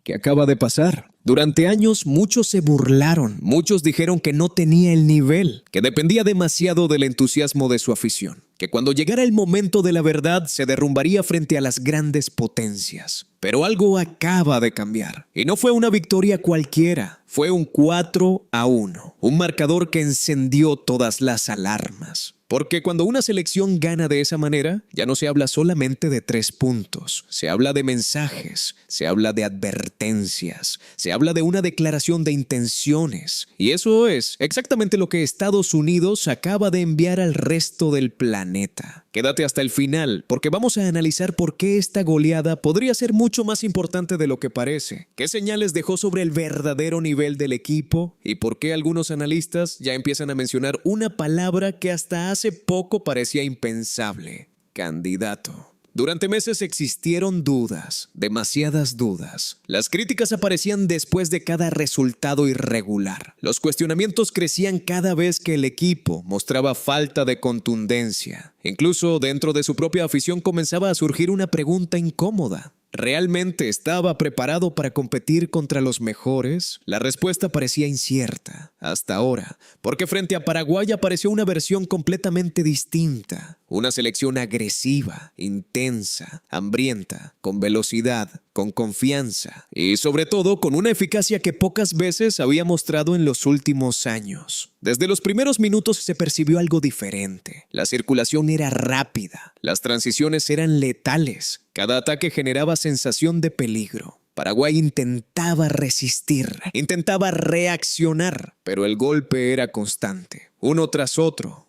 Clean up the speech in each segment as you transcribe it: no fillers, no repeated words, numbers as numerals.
¿Qué acaba de pasar? Durante años muchos se burlaron, muchos dijeron que no tenía el nivel, que dependía demasiado del entusiasmo de su afición, que cuando llegara el momento de la verdad se derrumbaría frente a las grandes potencias. Pero algo acaba de cambiar, y no fue una victoria cualquiera, fue un 4-1, un marcador que encendió todas las alarmas. Porque cuando una selección gana de esa manera, ya no se habla solamente de 3 puntos, se habla de mensajes, se habla de advertencias, se habla de una declaración de intenciones. Y eso es exactamente lo que Estados Unidos acaba de enviar al resto del planeta. Quédate hasta el final, porque vamos a analizar por qué esta goleada podría ser mucho más importante de lo que parece, qué señales dejó sobre el verdadero nivel del equipo y por qué algunos analistas ya empiezan a mencionar una palabra que hasta hace poco parecía impensable: candidato. Durante meses existieron dudas, demasiadas dudas. Las críticas aparecían después de cada resultado irregular. Los cuestionamientos crecían cada vez que el equipo mostraba falta de contundencia. Incluso dentro de su propia afición comenzaba a surgir una pregunta incómoda. ¿Realmente estaba preparado para competir contra los mejores? La respuesta parecía incierta, hasta ahora, porque frente a Paraguay apareció una versión completamente distinta. Una selección agresiva, intensa, hambrienta, con velocidad, con confianza y sobre todo con una eficacia que pocas veces había mostrado en los últimos años. Desde los primeros minutos se percibió algo diferente. La circulación era rápida, las transiciones eran letales, cada ataque generaba sensación de peligro. Paraguay intentaba resistir, intentaba reaccionar, pero el golpe era constante. Uno tras otro,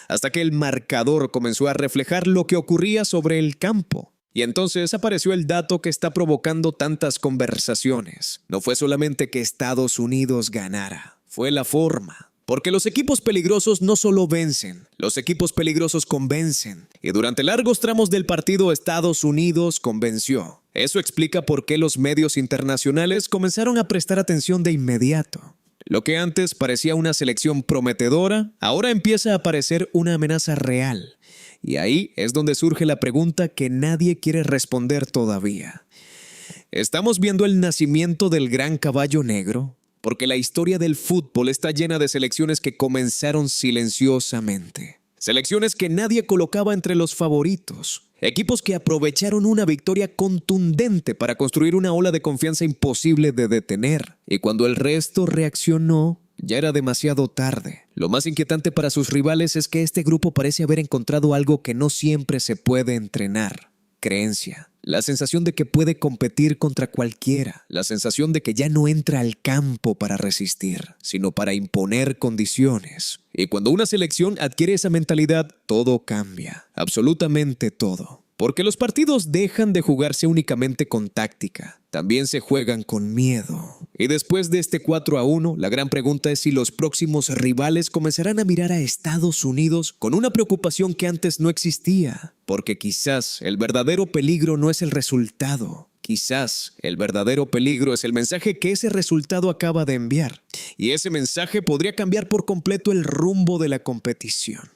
hasta que el marcador comenzó a reflejar lo que ocurría sobre el campo. Y entonces apareció el dato que está provocando tantas conversaciones. No fue solamente que Estados Unidos ganara, fue la forma. Porque los equipos peligrosos no solo vencen, los equipos peligrosos convencen. Y durante largos tramos del partido Estados Unidos convenció. Eso explica por qué los medios internacionales comenzaron a prestar atención de inmediato. Lo que antes parecía una selección prometedora, ahora empieza a parecer una amenaza real. Y ahí es donde surge la pregunta que nadie quiere responder todavía. ¿Estamos viendo el nacimiento del gran caballo negro? Porque la historia del fútbol está llena de selecciones que comenzaron silenciosamente. Selecciones que nadie colocaba entre los favoritos. Equipos que aprovecharon una victoria contundente para construir una ola de confianza imposible de detener. Y cuando el resto reaccionó, ya era demasiado tarde. Lo más inquietante para sus rivales es que este grupo parece haber encontrado algo que no siempre se puede entrenar: creencia. La sensación de que puede competir contra cualquiera. La sensación de que ya no entra al campo para resistir, sino para imponer condiciones. Y cuando una selección adquiere esa mentalidad, todo cambia. Absolutamente todo. Porque los partidos dejan de jugarse únicamente con táctica. También se juegan con miedo. Y después de este 4-1, la gran pregunta es si los próximos rivales comenzarán a mirar a Estados Unidos con una preocupación que antes no existía. Porque quizás el verdadero peligro no es el resultado. Quizás el verdadero peligro es el mensaje que ese resultado acaba de enviar. Y ese mensaje podría cambiar por completo el rumbo de la competición.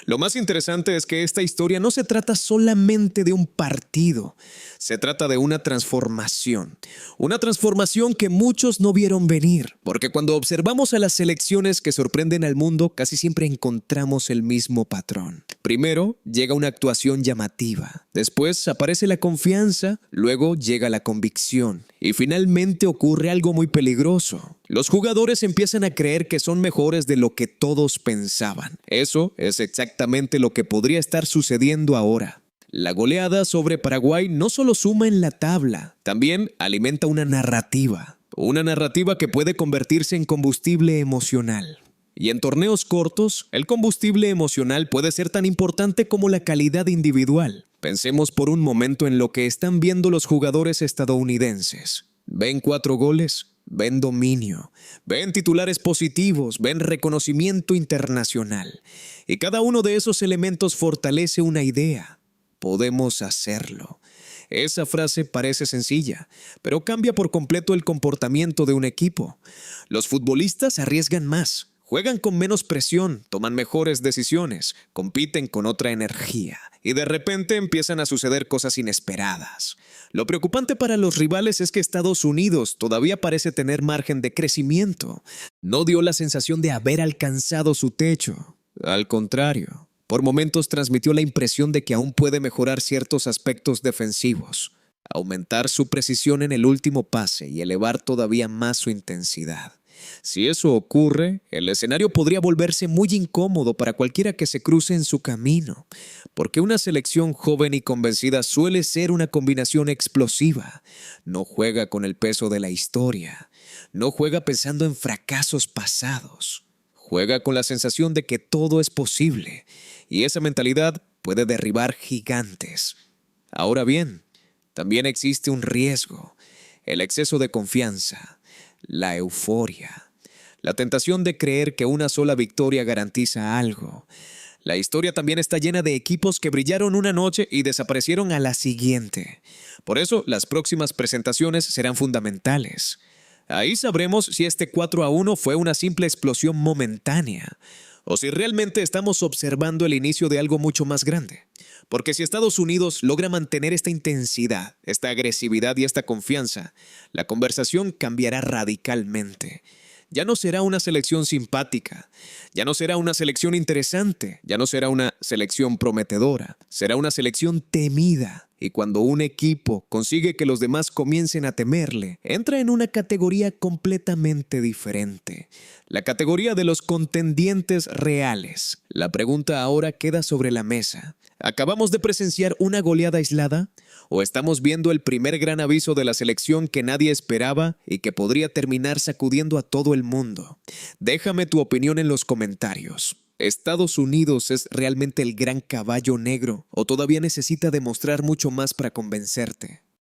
Lo más interesante es que esta historia no se trata solamente de un partido. Se trata de una transformación. Una transformación que muchos no vieron venir. Porque cuando observamos a las selecciones que sorprenden al mundo, casi siempre encontramos el mismo patrón. Primero llega una actuación llamativa. Después aparece la confianza. Luego llega la convicción. Y finalmente ocurre algo muy peligroso. Los jugadores empiezan a creer que son mejores de lo que todos pensaban. Eso es exactamente lo que podría estar sucediendo ahora. La goleada sobre Paraguay no solo suma en la tabla, también alimenta una narrativa. Una narrativa que puede convertirse en combustible emocional. Y en torneos cortos, el combustible emocional puede ser tan importante como la calidad individual. Pensemos por un momento en lo que están viendo los jugadores estadounidenses. ¿Ven 4 goles? Ven dominio, ven titulares positivos, ven reconocimiento internacional. Y cada uno de esos elementos fortalece una idea: podemos hacerlo. Esa frase parece sencilla, pero cambia por completo el comportamiento de un equipo. Los futbolistas arriesgan más, Juegan con menos presión, toman mejores decisiones, compiten con otra energía y de repente empiezan a suceder cosas inesperadas. Lo preocupante para los rivales es que Estados Unidos todavía parece tener margen de crecimiento. No dio la sensación de haber alcanzado su techo. Al contrario, por momentos transmitió la impresión de que aún puede mejorar ciertos aspectos defensivos, aumentar su precisión en el último pase y elevar todavía más su intensidad. Si eso ocurre, el escenario podría volverse muy incómodo para cualquiera que se cruce en su camino, porque una selección joven y convencida suele ser una combinación explosiva. No juega con el peso de la historia, no juega pensando en fracasos pasados, juega con la sensación de que todo es posible, y esa mentalidad puede derribar gigantes. Ahora bien, también existe un riesgo: el exceso de confianza, la euforia, la tentación de creer que una sola victoria garantiza algo. La historia también está llena de equipos que brillaron una noche y desaparecieron a la siguiente. Por eso, las próximas presentaciones serán fundamentales. Ahí sabremos si este 4-1 fue una simple explosión momentánea o si realmente estamos observando el inicio de algo mucho más grande. Porque si Estados Unidos logra mantener esta intensidad, esta agresividad y esta confianza, la conversación cambiará radicalmente. Ya no será una selección simpática, ya no será una selección interesante, ya no será una selección prometedora, será una selección temida. Y cuando un equipo consigue que los demás comiencen a temerle, entra en una categoría completamente diferente, la categoría de los contendientes reales. La pregunta ahora queda sobre la mesa: ¿acabamos de presenciar una goleada aislada? ¿O estamos viendo el primer gran aviso de la selección que nadie esperaba y que podría terminar sacudiendo a todo el mundo? Déjame tu opinión en los comentarios. ¿Estados Unidos es realmente el gran caballo negro o todavía necesita demostrar mucho más para convencerte?